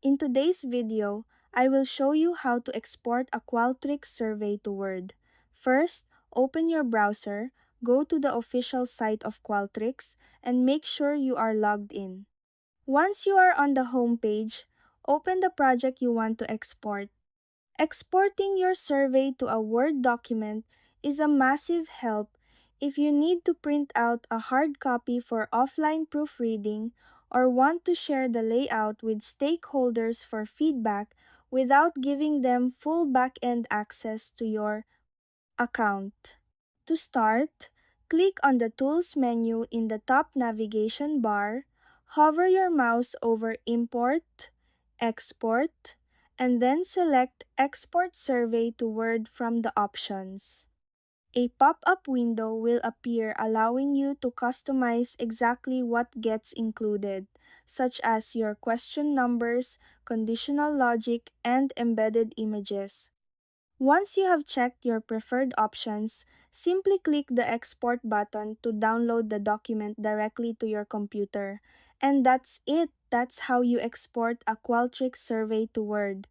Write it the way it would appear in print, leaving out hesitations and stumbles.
In today's video, I will show you how to export a Qualtrics survey to Word. First, open your browser, go to the official site of Qualtrics, and make sure you are logged in. Once you are on the home page, open the project you want to export. Exporting your survey to a Word document is a massive help if you need to print out a hard copy for offline proofreading or want to share the layout with stakeholders for feedback without giving them full back-end access to your account. To start, click on the Tools menu in the top navigation bar, hover your mouse over Import, Export, and then select Export Survey to Word from the options. A pop-up window will appear allowing you to customize exactly what gets included, such as your question numbers, conditional logic, and embedded images. Once you have checked your preferred options, simply click the Export button to download the document directly to your computer. And that's it! That's how you export a Qualtrics survey to Word.